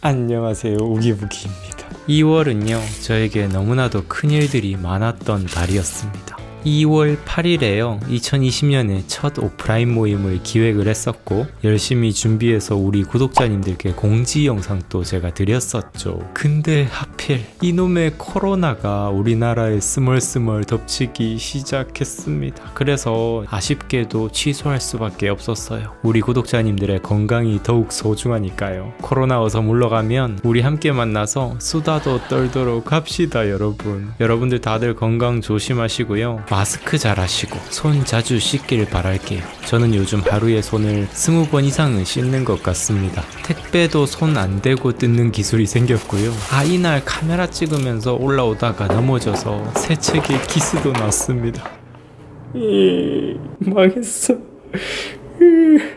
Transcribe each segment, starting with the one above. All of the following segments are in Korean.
안녕하세요, 우기부기입니다. 2월은요 저에게 너무나도 큰일들이 많았던 달이었습니다. 2월 8일에요 2020년에 첫 오프라인 모임을 기획을 했었고 열심히 준비해서 우리 구독자님들께 공지 영상도 제가 드렸었죠. 근데 하필 이놈의 코로나가 우리나라에 스멀스멀 덮치기 시작했습니다. 그래서 아쉽게도 취소할 수밖에 없었어요. 우리 구독자님들의 건강이 더욱 소중하니까요. 코로나 어서 물러가면 우리 함께 만나서 수다도 떨도록 합시다. 여러분들 다들 건강 조심하시고요. 마스크 잘 하시고 손 자주 씻길 바랄게요. 저는 요즘 하루에 손을 20번 이상은 씻는 것 같습니다. 택배도 손 안 대고 뜯는 기술이 생겼고요. 이날 카메라 찍으면서 올라오다가 넘어져서 세척에 기스도 났습니다. 망했어.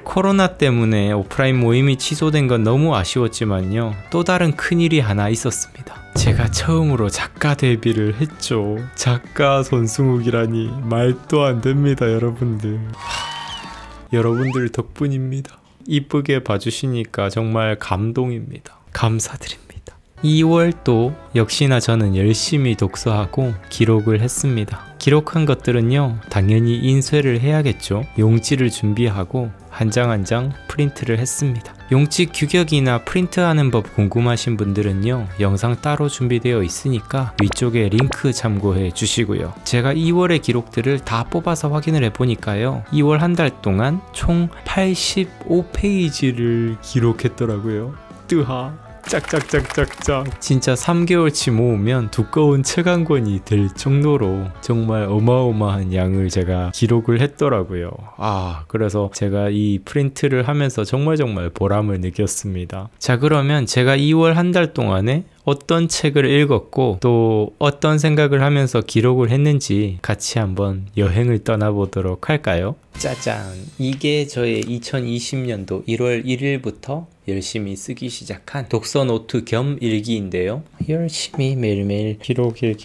코로나 때문에 오프라인 모임이 취소된 건 너무 아쉬웠지만요. 또 다른 큰일이 하나 있었습니다. 제가 처음으로 작가 데뷔를 했죠. 작가 손승욱이라니 말도 안 됩니다, 여러분들. 여러분들 덕분입니다. 이쁘게 봐주시니까 정말 감동입니다. 감사드립니다. 2월도 역시나 저는 열심히 독서하고 기록을 했습니다. 기록한 것들은요 당연히 인쇄를 해야겠죠. 용지를 준비하고 한 장 한 장 프린트를 했습니다. 용지 규격이나 프린트하는 법 궁금하신 분들은요 영상 따로 준비되어 있으니까 위쪽에 링크 참고해 주시고요. 제가 2월의 기록들을 다 뽑아서 확인을 해보니까요 2월 한 달 동안 총 85페이지를 기록했더라고요. 뜨하 짝짝짝짝짝. 진짜 3개월치 모으면 두꺼운 책 한 권이 될 정도로 정말 어마어마한 양을 제가 기록을 했더라고요. 그래서 제가 이 프린트를 하면서 정말 보람을 느꼈습니다. 자, 그러면 제가 2월 한 달 동안에 어떤 책을 읽었고 또 어떤 생각을 하면서 기록을 했는지 같이 한번 여행을 떠나보도록 할까요? 짜잔! 이게 저의 2020년도 1월 1일부터 열심히 쓰기 시작한 독서 노트 겸 일기인데요. 열심히 매일매일 기록을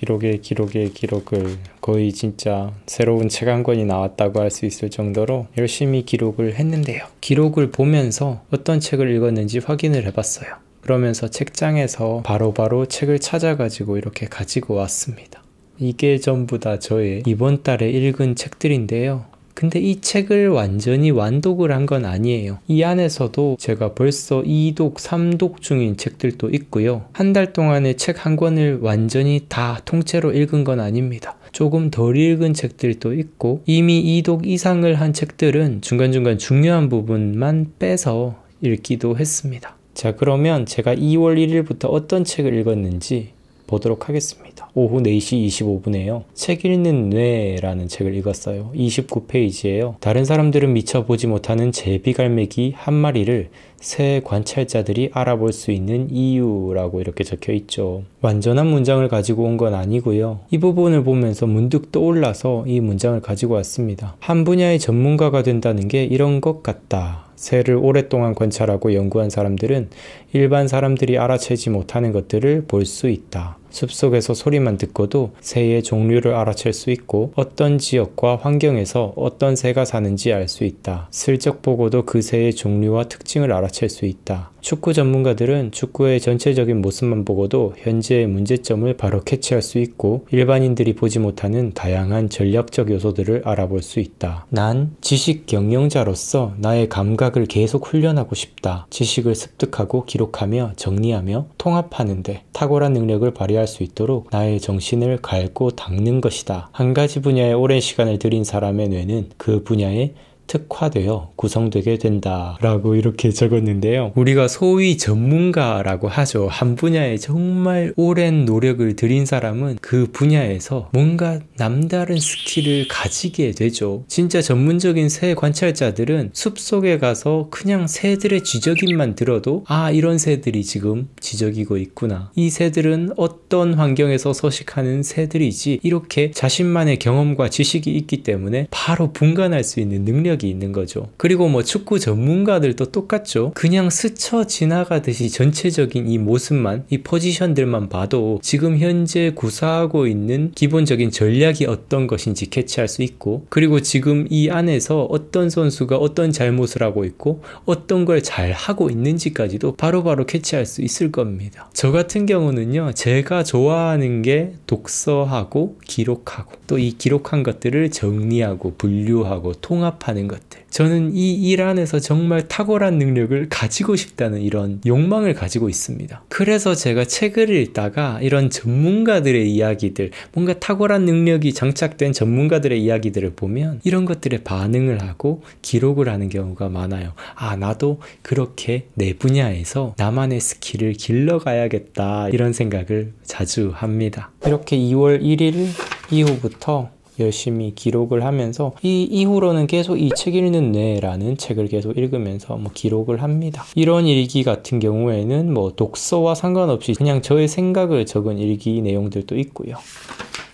거의 진짜 새로운 책 한 권이 나왔다고 할 수 있을 정도로 열심히 기록을 했는데요. 기록을 보면서 어떤 책을 읽었는지 확인을 해봤어요. 그러면서 책장에서 바로바로 책을 찾아가지고 이렇게 가지고 왔습니다. 이게 전부 다 저의 이번 달에 읽은 책들인데요. 근데 이 책을 완전히 완독을 한 건 아니에요. 이 안에서도 제가 벌써 2독, 3독 중인 책들도 있고요. 한 달 동안에 책 한 권을 완전히 다 통째로 읽은 건 아닙니다. 조금 덜 읽은 책들도 있고 이미 2독 이상을 한 책들은 중간중간 중요한 부분만 빼서 읽기도 했습니다. 자, 그러면 제가 2월 1일부터 어떤 책을 읽었는지 보도록 하겠습니다. 오후 4시 25분에요. 책 읽는 뇌라는 책을 읽었어요. 29페이지예요. 다른 사람들은 미처 보지 못하는 제비갈매기 한 마리를 새 관찰자들이 알아볼 수 있는 이유라고 이렇게 적혀 있죠. 완전한 문장을 가지고 온 건 아니고요. 이 부분을 보면서 문득 떠올라서 이 문장을 가지고 왔습니다. 한 분야의 전문가가 된다는 게 이런 것 같다. 새를 오랫동안 관찰하고 연구한 사람들은 일반 사람들이 알아채지 못하는 것들을 볼 수 있다. 숲속에서 소리만 듣고도 새의 종류를 알아챌 수 있고 어떤 지역과 환경에서 어떤 새가 사는지 알 수 있다. 슬쩍 보고도 그 새의 종류와 특징을 알아챌 수 있다. 축구 전문가들은 축구의 전체적인 모습만 보고도 현재의 문제점을 바로 캐치할 수 있고 일반인들이 보지 못하는 다양한 전략적 요소들을 알아볼 수 있다. 난 지식 경영자로서 나의 감각을 계속 훈련하고 싶다. 지식을 습득하고 기록하며 정리하며 통합하는데 탁월한 능력을 발휘할 수 있도록 나의 정신을 갈고 닦는 것이다. 한 가지 분야에 오랜 시간을 들인 사람의 뇌는 그 분야에 특화되어 구성되게 된다 라고 이렇게 적었는데요. 우리가 소위 전문가라고 하죠. 한 분야에 정말 오랜 노력을 들인 사람은 그 분야에서 뭔가 남다른 스킬을 가지게 되죠. 진짜 전문적인 새 관찰자들은 숲속에 가서 그냥 새들의 지저귀만 들어도 이런 새들이 지금 지저귀고 있구나. 이 새들은 어떤 환경에서 서식하는 새들이지. 이렇게 자신만의 경험과 지식이 있기 때문에 바로 분간할 수 있는 능력이 전략이 있는 거죠. 그리고 뭐 축구 전문가들도 똑같죠. 그냥 스쳐 지나가듯이 전체적인 이 모습만, 이 포지션들만 봐도 지금 현재 구사하고 있는 기본적인 전략이 어떤 것인지 캐치할 수 있고, 그리고 지금 이 안에서 어떤 선수가 어떤 잘못을 하고 있고 어떤 걸 잘 하고 있는지까지도 바로바로 캐치할 수 있을 겁니다. 저 같은 경우는요, 제가 좋아하는 게 독서하고 기록하고, 또 이 기록한 것들을 정리하고 분류하고 통합하는 것들, 저는 이 일 안에서 정말 탁월한 능력을 가지고 싶다는 이런 욕망을 가지고 있습니다. 그래서 제가 책을 읽다가 이런 전문가들의 이야기들, 뭔가 탁월한 능력이 장착된 전문가들의 이야기들을 보면 이런 것들에 반응을 하고 기록을 하는 경우가 많아요. 아, 나도 그렇게 내 분야에서 나만의 스킬을 길러가야겠다, 이런 생각을 자주 합니다. 이렇게 2월 1일 이후부터 열심히 기록을 하면서 이 이후로는 계속 이 책 읽는 뇌라는 책을 계속 읽으면서 기록을 합니다. 이런 일기 같은 경우에는 독서와 상관없이 그냥 저의 생각을 적은 일기 내용들도 있고요.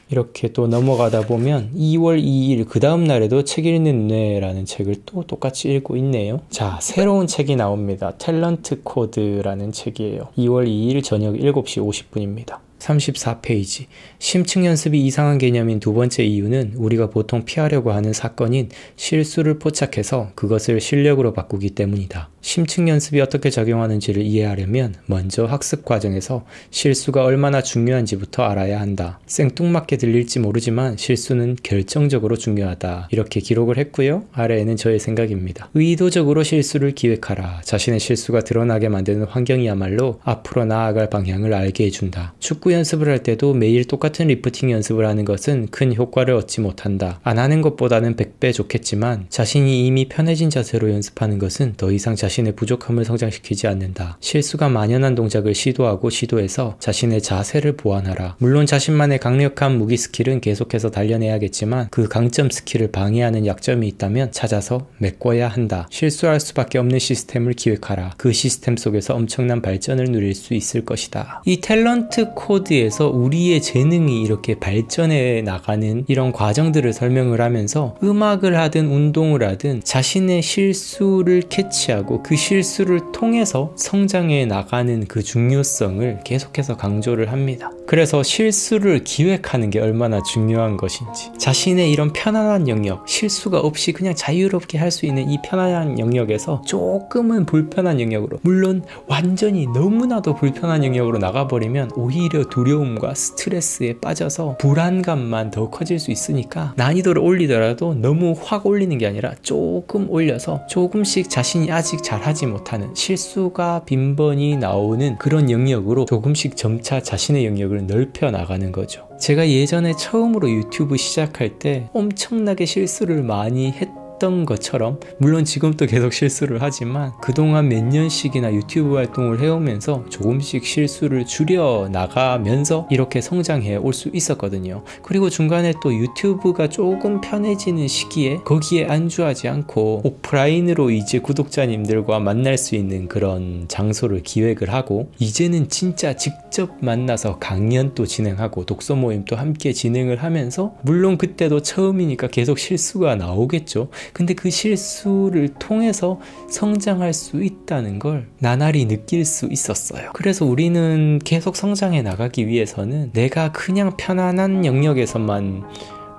이렇게 또 넘어가다 보면 2월 2일 그 다음 날에도 책 읽는 뇌라는 책을 또 똑같이 읽고 있네요. 자, 새로운 책이 나옵니다. 탤런트 코드라는 책이에요. 2월 2일 저녁 7시 50분입니다. 34페이지. 심층 연습이 이상한 개념인 두 번째 이유는 우리가 보통 피하려고 하는 사건인 실수를 포착해서 그것을 실력으로 바꾸기 때문이다. 심층 연습이 어떻게 작용하는지를 이해하려면 먼저 학습 과정에서 실수가 얼마나 중요한지부터 알아야 한다. 생뚱맞게 들릴지 모르지만 실수는 결정적으로 중요하다. 이렇게 기록을 했고요. 아래에는 저의 생각입니다. 의도적으로 실수를 기획하라. 자신의 실수가 드러나게 만드는 환경이야말로 앞으로 나아갈 방향을 알게 해준다. 축구 연습을 할 때도 매일 똑같은 리프팅 연습을 하는 것은 큰 효과를 얻지 못한다. 안 하는 것보다는 100배 좋겠지만 자신이 이미 편해진 자세로 연습하는 것은 더 이상 자신의 부족함을 성장시키지 않는다. 실수가 만연한 동작을 시도해서 자신의 자세를 보완하라. 물론 자신만의 강력한 무기 스킬은 계속해서 단련해야겠지만 그 강점 스킬을 방해하는 약점이 있다면 찾아서 메꿔야 한다. 실수할 수밖에 없는 시스템을 기획하라. 그 시스템 속에서 엄청난 발전을 누릴 수 있을 것이다. 이 탤런트 코드에서 우리의 재능이 이렇게 발전해 나가는 이런 과정들을 설명을 하면서 음악을 하든 운동을 하든 자신의 실수를 캐치하고 그 실수를 통해서 성장해 나가는 그 중요성을 계속해서 강조를 합니다. 그래서 실수를 기획하는 게 얼마나 중요한 것인지, 자신의 이런 편안한 영역, 실수가 없이 그냥 자유롭게 할 수 있는 이 편안한 영역에서 조금은 불편한 영역으로, 물론 완전히 너무나도 불편한 영역으로 나가버리면 오히려 두려움과 스트레스에 빠져서 불안감만 더 커질 수 있으니까 난이도를 올리더라도 너무 확 올리는 게 아니라 조금 올려서 조금씩 자신이 아직 잘하지 못하는, 실수가 빈번히 나오는 그런 영역으로 조금씩 점차 자신의 영역을 넓혀 나가는 거죠. 제가 예전에 처음으로 유튜브 시작할 때 엄청나게 실수를 많이 했던 것처럼, 물론 지금도 계속 실수를 하지만 그동안 몇 년씩이나 유튜브 활동을 해오면서 조금씩 실수를 줄여 나가면서 이렇게 성장해 올 수 있었거든요. 그리고 중간에 또 유튜브가 조금 편해지는 시기에 거기에 안주하지 않고 오프라인으로 이제 구독자님들과 만날 수 있는 그런 장소를 기획을 하고, 이제는 진짜 직접 만나서 강연도 진행하고 독서 모임도 함께 진행을 하면서, 물론 그때도 처음이니까 계속 실수가 나오겠죠. 근데 그 실수를 통해서 성장할 수 있다는 걸 나날이 느낄 수 있었어요. 그래서 우리는 계속 성장해 나가기 위해서는 내가 그냥 편안한 영역에서만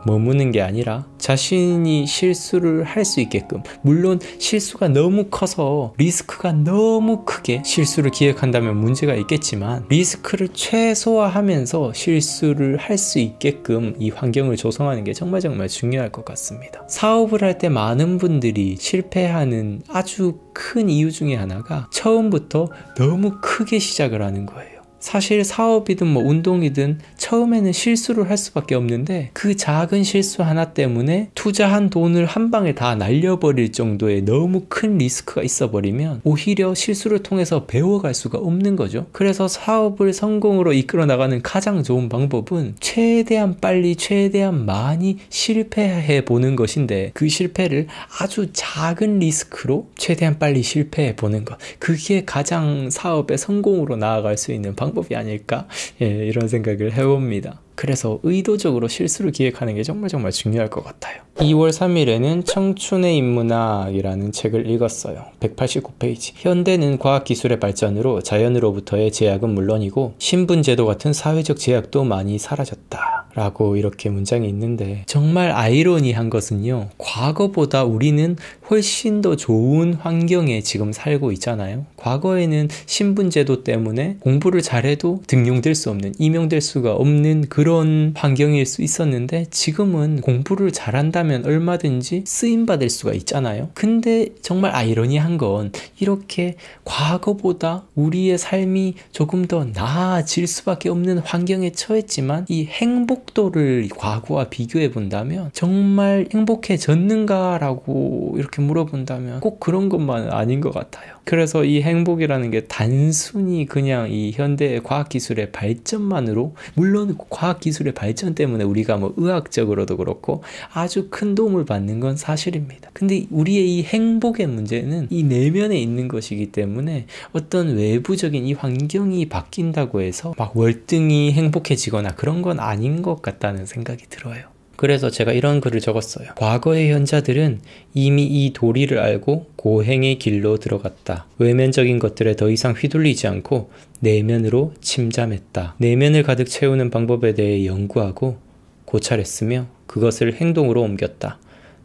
머무는 게 아니라 자신이 실수를 할 수 있게끔, 물론 실수가 너무 커서 리스크가 너무 크게 실수를 기획한다면 문제가 있겠지만 리스크를 최소화하면서 실수를 할 수 있게끔 이 환경을 조성하는 게 정말 중요할 것 같습니다. 사업을 할 때 많은 분들이 실패하는 아주 큰 이유 중에 하나가 처음부터 너무 크게 시작을 하는 거예요. 사실 사업이든 운동이든 처음에는 실수를 할 수밖에 없는데 그 작은 실수 하나 때문에 투자한 돈을 한 방에 다 날려버릴 정도의 너무 큰 리스크가 있어버리면 오히려 실수를 통해서 배워갈 수가 없는 거죠. 그래서 사업을 성공으로 이끌어 나가는 가장 좋은 방법은 최대한 빨리 최대한 많이 실패해 보는 것인데, 그 실패를 아주 작은 리스크로 최대한 빨리 실패해 보는 것, 그게 가장 사업의 성공으로 나아갈 수 있는 방법이 아닐까? 이런 생각을 해봅니다. 그래서 의도적으로 실수를 기획하는 게 정말 중요할 것 같아요. 2월 3일에는 청춘의 인문학이라는 책을 읽었어요. 189페이지. 현대는 과학기술의 발전으로 자연으로부터의 제약은 물론이고 신분제도 같은 사회적 제약도 많이 사라졌다 라고 이렇게 문장이 있는데, 정말 아이러니한 것은요, 과거보다 우리는 훨씬 더 좋은 환경에 지금 살고 있잖아요. 과거에는 신분제도 때문에 공부를 잘해도 등용될 수 없는, 임용될 수가 없는 그런 환경일 수 있었는데, 지금은 공부를 잘한다면 얼마든지 쓰임받을 수가 있잖아요. 근데 정말 아이러니한 건 이렇게 과거보다 우리의 삶이 조금 더 나아질 수밖에 없는 환경에 처했지만 이 행복도를 과거와 비교해 본다면 정말 행복해졌는가 라고 이렇게 물어본다면 꼭 그런 것만은 아닌 것 같아요. 그래서 이 행복이라는 게 단순히 그냥 이 현대의 과학기술의 발전만으로, 물론 과학기술의 발전 때문에 우리가 뭐 의학적으로도 그렇고 아주 큰 도움을 받는 건 사실입니다. 근데 우리의 이 행복의 문제는 이 내면에 있는 것이기 때문에 어떤 외부적인 이 환경이 바뀐다고 해서 막 월등히 행복해지거나 그런 건 아닌 것 같다는 생각이 들어요. 그래서 제가 이런 글을 적었어요. 과거의 현자들은 이미 이 도리를 알고 고행의 길로 들어갔다. 외면적인 것들에 더 이상 휘둘리지 않고 내면으로 침잠했다. 내면을 가득 채우는 방법에 대해 연구하고 고찰했으며 그것을 행동으로 옮겼다.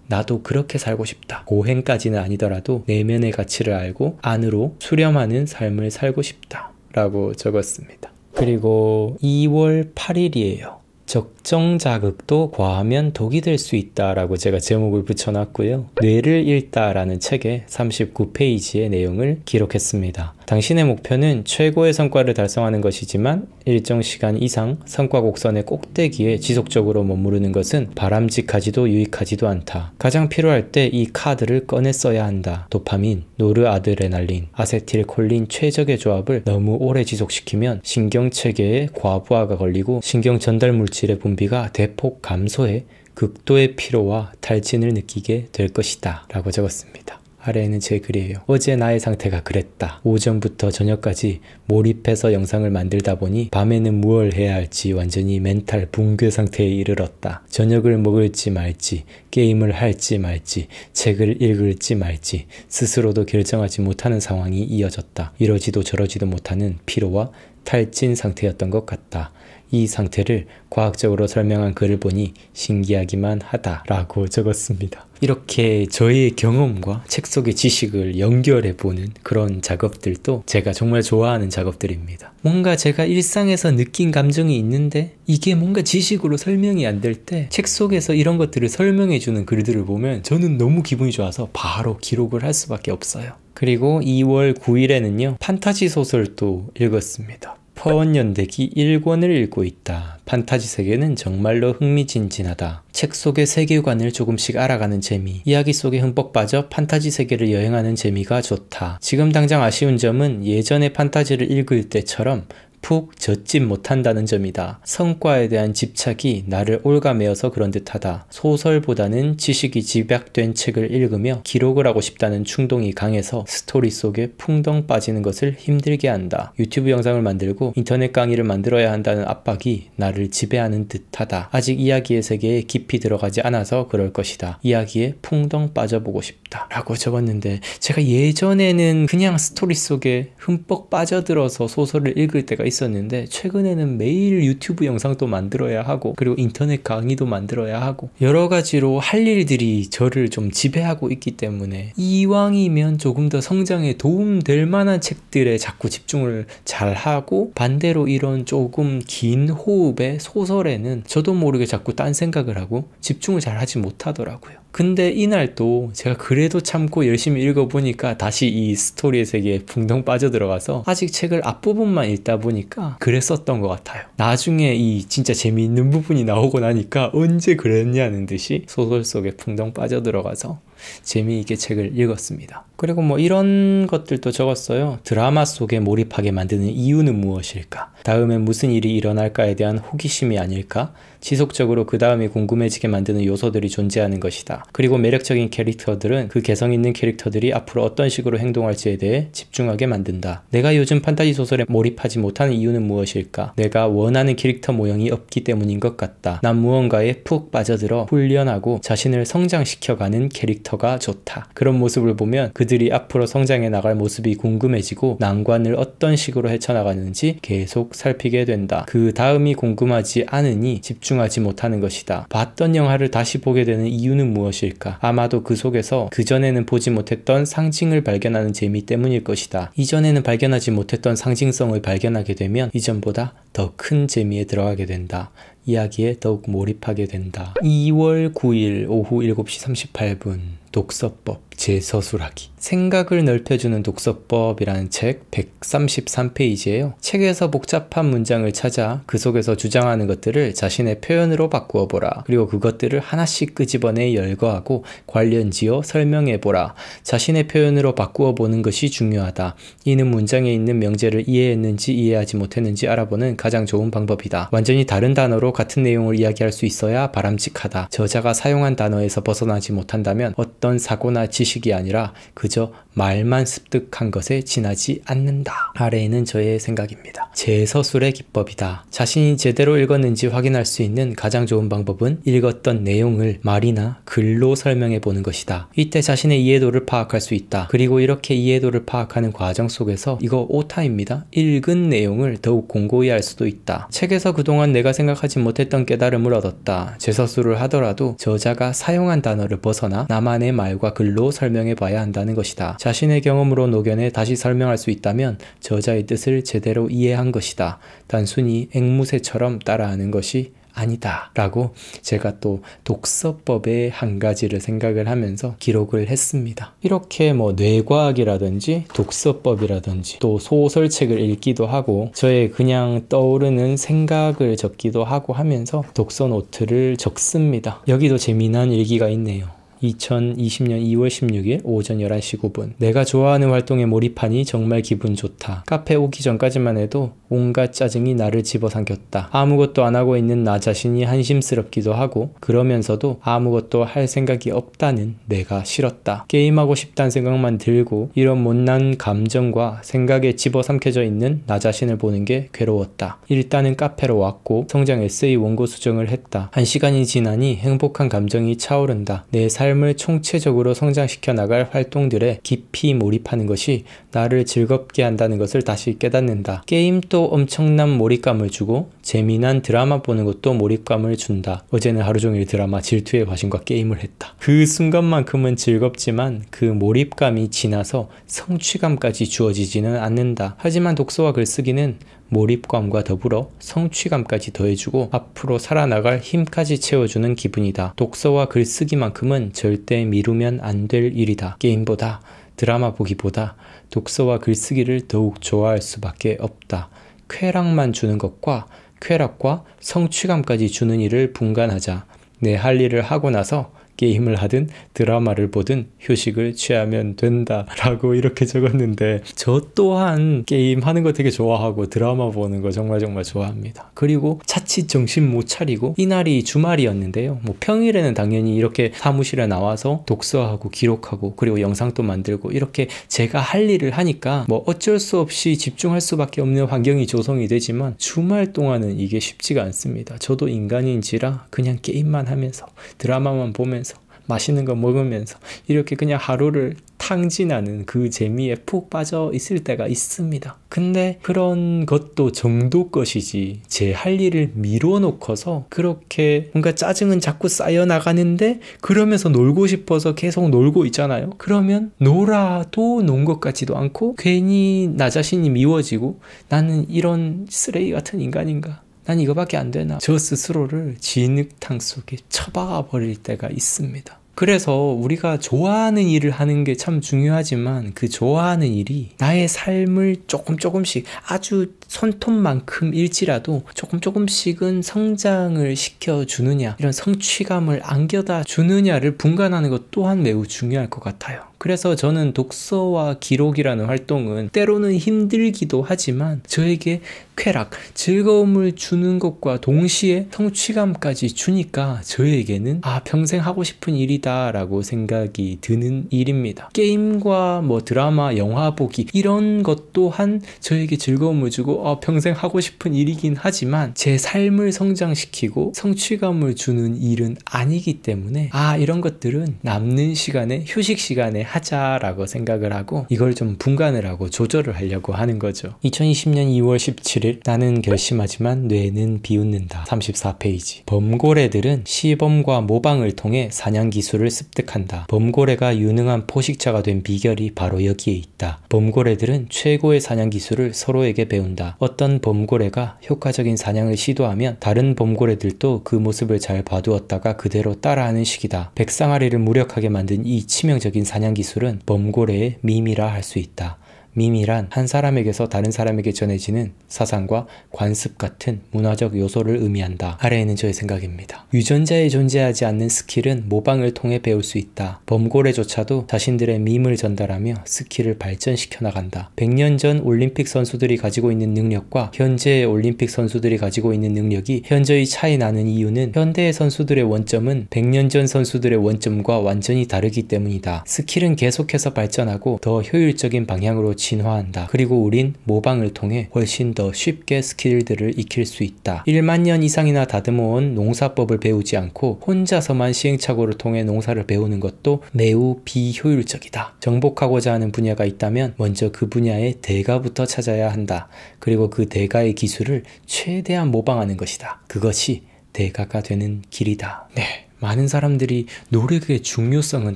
나도 그렇게 살고 싶다. 고행까지는 아니더라도 내면의 가치를 알고 안으로 수렴하는 삶을 살고 싶다 라고 적었습니다. 그리고 2월 8일이에요. 적정 자극도 과하면 독이 될 수 있다라고 제가 제목을 붙여놨고요. 뇌를 읽다라는 책의 39페이지의 내용을 기록했습니다. 당신의 목표는 최고의 성과를 달성하는 것이지만 일정 시간 이상 성과 곡선의 꼭대기에 지속적으로 머무르는 것은 바람직하지도 유익하지도 않다. 가장 필요할 때 이 카드를 꺼내 써야 한다. 도파민, 노르아드레날린, 아세틸콜린 최적의 조합을 너무 오래 지속시키면 신경체계에 과부하가 걸리고 신경 전달 물질의 분비가 대폭 감소해 극도의 피로와 탈진을 느끼게 될 것이다 라고 적었습니다. 아래에는 제 글이에요. 어제 나의 상태가 그랬다. 오전부터 저녁까지 몰입해서 영상을 만들다 보니 밤에는 무얼 해야 할지 완전히 멘탈 붕괴 상태에 이르렀다. 저녁을 먹을지 말지, 게임을 할지 말지, 책을 읽을지 말지 스스로도 결정하지 못하는 상황이 이어졌다. 이러지도 저러지도 못하는 피로와 탈진 상태였던 것 같다. 이 상태를 과학적으로 설명한 글을 보니 신기하기만 하다 라고 적었습니다. 이렇게 저의 경험과 책 속의 지식을 연결해보는 그런 작업들도 제가 정말 좋아하는 작업들입니다. 뭔가 제가 일상에서 느낀 감정이 있는데 이게 뭔가 지식으로 설명이 안 될 때 책 속에서 이런 것들을 설명해주는 글들을 보면 저는 너무 기분이 좋아서 바로 기록을 할 수밖에 없어요. 그리고 2월 9일에는요 판타지 소설도 읽었습니다. 퍼원연대기 1권을 읽고 있다. 판타지 세계는 정말로 흥미진진하다. 책 속의 세계관을 조금씩 알아가는 재미, 이야기 속에 흠뻑 빠져 판타지 세계를 여행하는 재미가 좋다. 지금 당장 아쉬운 점은 예전에 판타지를 읽을 때처럼 푹 젖진 못한다는 점이다. 성과에 대한 집착이 나를 옭아매어서 그런 듯하다. 소설보다는 지식이 집약된 책을 읽으며 기록을 하고 싶다는 충동이 강해서 스토리 속에 풍덩 빠지는 것을 힘들게 한다. 유튜브 영상을 만들고 인터넷 강의를 만들어야 한다는 압박이 나를 지배하는 듯하다. 아직 이야기의 세계에 깊이 들어가지 않아서 그럴 것이다. 이야기에 풍덩 빠져보고 싶다 라고 적었는데, 제가 예전에는 그냥 스토리 속에 흠뻑 빠져들어서 소설을 읽을 때가 있었는데 최근에는 매일 유튜브 영상도 만들어야 하고 그리고 인터넷 강의도 만들어야 하고 여러 가지로 할 일들이 저를 좀 지배하고 있기 때문에 이왕이면 조금 더 성장에 도움될 만한 책들에 자꾸 집중을 잘 하고, 반대로 이런 조금 긴 호흡의 소설에는 저도 모르게 자꾸 딴 생각을 하고 집중을 잘 하지 못하더라고요. 근데 이날 또 제가 그래도 참고 열심히 읽어보니까 다시 이 스토리의 세계에 붕덩 빠져들어가서 아직 책을 앞부분만 읽다 보니까 그랬었던 것 같아요. 나중에 이 진짜 재미있는 부분이 나오고 나니까 언제 그랬냐는 듯이 소설 속에 붕덩 빠져들어가서 재미있게 책을 읽었습니다. 그리고 뭐 이런 것들도 적었어요. 드라마 속에 몰입하게 만드는 이유는 무엇일까? 다음에 무슨 일이 일어날까에 대한 호기심이 아닐까? 지속적으로 그 다음이 궁금해지게 만드는 요소들이 존재하는 것이다. 그리고 매력적인 캐릭터들은 그 개성 있는 캐릭터들이 앞으로 어떤 식으로 행동할지에 대해 집중하게 만든다. 내가 요즘 판타지 소설에 몰입하지 못하는 이유는 무엇일까? 내가 원하는 캐릭터 모형이 없기 때문인 것 같다. 난 무언가에 푹 빠져들어 훈련하고 자신을 성장시켜가는 캐릭터가 좋다. 그런 모습을 보면 그들이 앞으로 성장해 나갈 모습이 궁금해지고 난관을 어떤 식으로 헤쳐나가는지 계속 살피게 된다. 그 다음이 궁금하지 않으니 집중하지 못하는 것이다. 봤던 영화를 다시 보게 되는 이유는 무엇일까? 아마도 그 속에서 그전에는 보지 못했던 상징을 발견하는 재미 때문일 것이다. 이전에는 발견하지 못했던 상징성을 발견하게 되면 이전보다 더 큰 재미에 들어가게 된다. 이야기에 더욱 몰입하게 된다. 2월 9일 오후 7시 38분 독서법 재서술하기. 생각을 넓혀주는 독서법이라는 책 133페이지예요. 책에서 복잡한 문장을 찾아 그 속에서 주장하는 것들을 자신의 표현으로 바꾸어 보라. 그리고 그것들을 하나씩 끄집어내 열거하고 관련지어 설명해 보라. 자신의 표현으로 바꾸어 보는 것이 중요하다. 이는 문장에 있는 명제를 이해했는지 이해하지 못했는지 알아보는 가장 좋은 방법이다. 완전히 다른 단어로 같은 내용을 이야기할 수 있어야 바람직하다. 저자가 사용한 단어에서 벗어나지 못한다면 어떤 사고나 지식이 아니라 그저 말만 습득한 것에 지나지 않는다. 아래에는 저의 생각입니다. 재서술의 기법이다. 자신이 제대로 읽었는지 확인할 수 있는 가장 좋은 방법은 읽었던 내용을 말이나 글로 설명해 보는 것이다. 이때 자신의 이해도를 파악할 수 있다. 그리고 이렇게 이해도를 파악하는 과정 속에서 이거 오타입니다. 읽은 내용을 더욱 공고히 알 수도 있다. 책에서 그동안 내가 생각하지 못했던 깨달음을 얻었다. 재서술을 하더라도 저자가 사용한 단어를 벗어나 나만의 말과 글로 설명해 봐야 한다는 것이다. 자신의 경험으로 녹여내 다시 설명할 수 있다면 저자의 뜻을 제대로 이해한 것이다. 단순히 앵무새처럼 따라하는 것이 아니다 라고 제가 또 독서법의 한 가지를 생각을 하면서 기록을 했습니다. 이렇게 뭐 뇌과학이라든지 독서법이라든지 또 소설책을 읽기도 하고 저의 그냥 떠오르는 생각을 적기도 하고 하면서 독서 노트를 적습니다. 여기도 재미난 일기가 있네요. 2020년 2월 16일 오전 11시 9분 내가 좋아하는 활동에 몰입하니 정말 기분 좋다. 카페 오기 전까지만 해도 온갖 짜증이 나를 집어삼켰다. 아무것도 안 하고 있는 나 자신이 한심스럽기도 하고 그러면서도 아무것도 할 생각이 없다는 내가 싫었다. 게임하고 싶다는 생각만 들고 이런 못난 감정과 생각에 집어삼켜져 있는 나 자신을 보는 게 괴로웠다. 일단은 카페로 왔고 성장 에세이 원고 수정을 했다. 1시간이 지나니 행복한 감정이 차오른다. 내 삶을 총체적으로 성장시켜 나갈 활동들에 깊이 몰입하는 것이 나를 즐겁게 한다는 것을 다시 깨닫는다. 게임도 엄청난 몰입감을 주고 재미난 드라마 보는 것도 몰입감을 준다. 어제는 하루 종일 드라마 질투의 화신과 게임을 했다. 그 순간만큼은 즐겁지만 그 몰입감이 지나서 성취감까지 주어지지는 않는다. 하지만 독서와 글쓰기는 몰입감과 더불어 성취감까지 더해주고 앞으로 살아나갈 힘까지 채워주는 기분이다. 독서와 글쓰기만큼은 절대 미루면 안 될 일이다. 게임보다 드라마 보기보다 독서와 글쓰기를 더욱 좋아할 수밖에 없다. 쾌락만 주는 것과 쾌락과 성취감까지 주는 일을 분간하자. 내 할 일을 하고 나서 게임을 하든 드라마를 보든 휴식을 취하면 된다 라고 이렇게 적었는데 저 또한 게임하는 거 되게 좋아하고 드라마 보는 거 정말 좋아합니다. 그리고 자칫 정신 못 차리고 이날이 주말이었는데요. 뭐 평일에는 당연히 이렇게 사무실에 나와서 독서하고 기록하고 그리고 영상도 만들고 이렇게 제가 할 일을 하니까 뭐 어쩔 수 없이 집중할 수밖에 없는 환경이 조성이 되지만 주말 동안은 이게 쉽지가 않습니다. 저도 인간인지라 그냥 게임만 하면서 드라마만 보면서 맛있는 거 먹으면서 이렇게 그냥 하루를 탕진하는 그 재미에 푹 빠져 있을 때가 있습니다. 근데 그런 것도 정도 것이지 제 할 일을 미뤄놓고서 그렇게 뭔가 짜증은 자꾸 쌓여나가는데 그러면서 놀고 싶어서 계속 놀고 있잖아요. 그러면 놀아도 논 것 같지도 않고 괜히 나 자신이 미워지고 나는 이런 쓰레기 같은 인간인가? 난 이거밖에 안 되나? 저 스스로를 진흙탕 속에 처박아 버릴 때가 있습니다. 그래서 우리가 좋아하는 일을 하는 게 참 중요하지만 그 좋아하는 일이 나의 삶을 조금씩 아주 손톱만큼 일지라도 조금씩은 성장을 시켜주느냐 이런 성취감을 안겨다 주느냐를 분간하는 것 또한 매우 중요할 것 같아요. 그래서 저는 독서와 기록이라는 활동은 때로는 힘들기도 하지만 저에게 쾌락, 즐거움을 주는 것과 동시에 성취감까지 주니까 저에게는 평생 하고 싶은 일이다 라고 생각이 드는 일입니다. 게임과 드라마, 영화 보기 이런 것 또한 저에게 즐거움을 주고 평생 하고 싶은 일이긴 하지만 제 삶을 성장시키고 성취감을 주는 일은 아니기 때문에 이런 것들은 남는 시간에, 휴식 시간에 하자라고 생각을 하고 이걸 좀 분간을 하고 조절을 하려고 하는 거죠. 2020년 2월 17일 나는 결심하지만 뇌는 비웃는다. 34페이지. 범고래들은 시범과 모방을 통해 사냥 기술을 습득한다. 범고래가 유능한 포식자가 된 비결이 바로 여기에 있다. 범고래들은 최고의 사냥 기술을 서로에게 배운다. 어떤 범고래가 효과적인 사냥을 시도하면 다른 범고래들도 그 모습을 잘 봐두었다가 그대로 따라하는 식이다. 백상아리를 무력하게 만든 이 치명적인 사냥 기술은 범고래의 밈이라 할 수 있다. 밈이란 한 사람에게서 다른 사람에게 전해지는 사상과 관습 같은 문화적 요소를 의미한다. 아래에 있는 저의 생각입니다. 유전자에 존재하지 않는 스킬은 모방을 통해 배울 수 있다. 범고래조차도 자신들의 밈을 전달하며 스킬을 발전시켜 나간다. 100년 전 올림픽 선수들이 가지고 있는 능력과 현재의 올림픽 선수들이 가지고 있는 능력이 현저히 차이 나는 이유는 현대의 선수들의 원점은 100년 전 선수들의 원점과 완전히 다르기 때문이다. 스킬은 계속해서 발전하고 더 효율적인 방향으로 진화한다. 그리고 우린 모방을 통해 훨씬 더 쉽게 스킬들을 익힐 수 있다. 1만 년 이상이나 다듬어온 농사법을 배우지 않고 혼자서만 시행착오를 통해 농사를 배우는 것도 매우 비효율적이다. 정복하고자 하는 분야가 있다면 먼저 그 분야의 대가부터 찾아야 한다. 그리고 그 대가의 기술을 최대한 모방하는 것이다. 그것이 대가가 되는 길이다. 네. 많은 사람들이 노력의 중요성은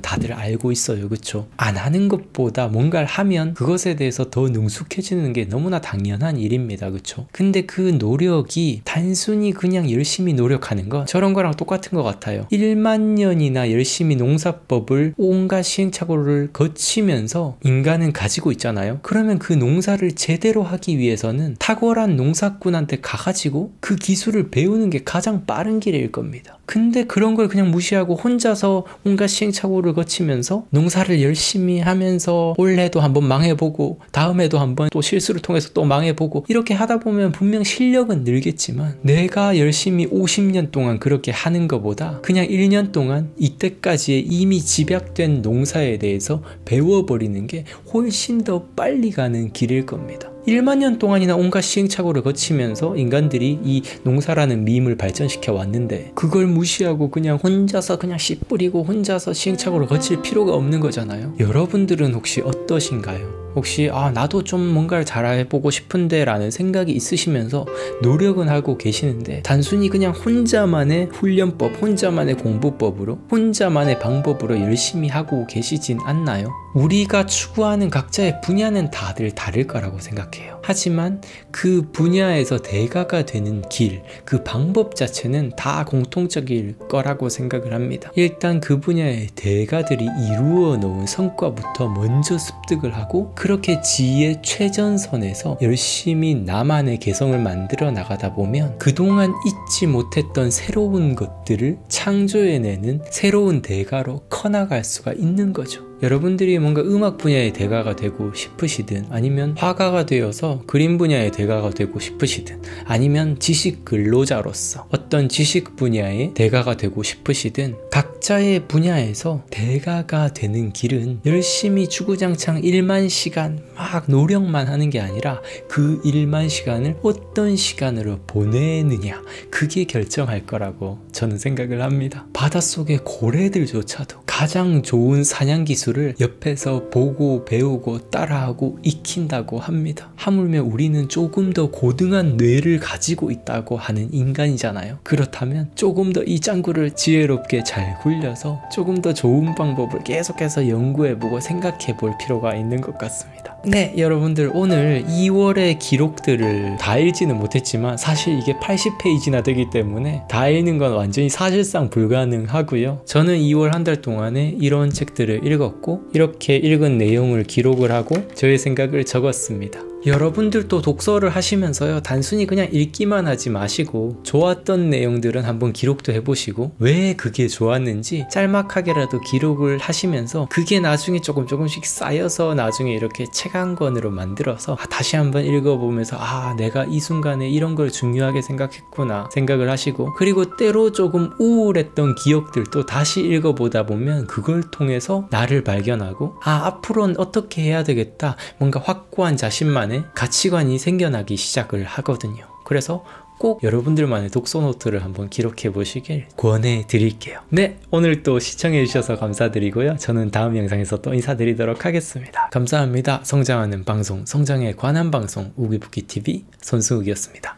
다들 알고 있어요. 그쵸? 안 하는 것보다 뭔가를 하면 그것에 대해서 더 능숙해지는 게 너무나 당연한 일입니다. 그쵸? 근데 그 노력이 단순히 그냥 열심히 노력하는 건 저런 거랑 똑같은 것 같아요. 1만 년이나 열심히 농사법을 온갖 시행착오를 거치면서 인간은 가지고 있잖아요. 그러면 그 농사를 제대로 하기 위해서는 탁월한 농사꾼한테 가가지고 그 기술을 배우는 게 가장 빠른 길일 겁니다. 근데 그런 걸 그냥 무시하고 혼자서 온갖 시행착오를 거치면서 농사를 열심히 하면서 올해도 한번 망해보고 다음에도 한번 또 실수를 통해서 또 망해보고 이렇게 하다 보면 분명 실력은 늘겠지만 내가 열심히 50년 동안 그렇게 하는 것보다 그냥 1년 동안 이때까지의 이미 집약된 농사에 대해서 배워버리는 게 훨씬 더 빨리 가는 길일 겁니다. 1만 년 동안이나 온갖 시행착오를 거치면서 인간들이 이 농사라는 밈을 발전시켜 왔는데 그걸 무시하고 그냥 혼자서 그냥 씨 뿌리고 혼자서 시행착오를 거칠 필요가 없는 거잖아요. 여러분들은 혹시 어떠신가요? 혹시 나도 좀 뭔가를 잘해보고 싶은데 라는 생각이 있으시면서 노력은 하고 계시는데 단순히 그냥 혼자만의 훈련법, 혼자만의 공부법으로 혼자만의 방법으로 열심히 하고 계시진 않나요? 우리가 추구하는 각자의 분야는 다들 다를 거라고 생각해요. 하지만 그 분야에서 대가가 되는 길, 그 방법 자체는 다 공통적일 거라고 생각을 합니다. 일단 그 분야의 대가들이 이루어 놓은 성과부터 먼저 습득을 하고 그렇게 지혜의 최전선에서 열심히 나만의 개성을 만들어 나가다 보면 그동안 잊지 못했던 새로운 것들을 창조해내는 새로운 대가로 커나갈 수가 있는 거죠. 여러분들이 뭔가 음악 분야의 대가가 되고 싶으시든 아니면 화가가 되어서 그림 분야의 대가가 되고 싶으시든 아니면 지식 근로자로서 어떤 지식 분야의 대가가 되고 싶으시든 각자의 분야에서 대가가 되는 길은 열심히 주구장창 1만 시간 막 노력만 하는 게 아니라 그 1만 시간을 어떤 시간으로 보내느냐 그게 결정할 거라고 저는 생각을 합니다. 바닷속의 고래들조차도 가장 좋은 사냥 기술을 옆에서 보고 배우고 따라하고 익힌다고 합니다. 하물며 우리는 조금 더 고등한 뇌를 가지고 있다고 하는 인간이잖아요. 그렇다면 조금 더 이 짱구를 지혜롭게 잘 굴려서 조금 더 좋은 방법을 계속해서 연구해보고 생각해볼 필요가 있는 것 같습니다. 네, 여러분들 오늘 2월의 기록들을 다 읽지는 못했지만 사실 이게 80페이지나 되기 때문에 다 읽는 건 완전히 사실상 불가능하고요. 저는 2월 한 달 동안에 이런 책들을 읽었고 이렇게 읽은 내용을 기록을 하고 저의 생각을 적었습니다. 여러분들도 독서를 하시면서요, 단순히 그냥 읽기만 하지 마시고 좋았던 내용들은 한번 기록도 해보시고 왜 그게 좋았는지 짤막하게라도 기록을 하시면서 그게 나중에 조금씩 쌓여서 나중에 이렇게 책 한 권으로 만들어서 다시 한번 읽어보면서 내가 이 순간에 이런 걸 중요하게 생각했구나 생각을 하시고, 그리고 때로 조금 우울했던 기억들도 다시 읽어보다 보면 그걸 통해서 나를 발견하고 앞으로는 어떻게 해야 되겠다, 뭔가 확고한 자신만의 가치관이 생겨나기 시작을 하거든요. 그래서 꼭 여러분들만의 독서 노트를 한번 기록해 보시길 권해 드릴게요. 네, 오늘 또 시청해 주셔서 감사드리고요. 저는 다음 영상에서 또 인사드리도록 하겠습니다. 감사합니다. 성장하는 방송, 성장에 관한 방송 우기부기TV 손수욱이었습니다.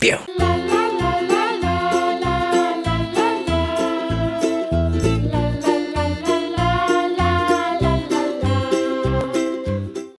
뿅!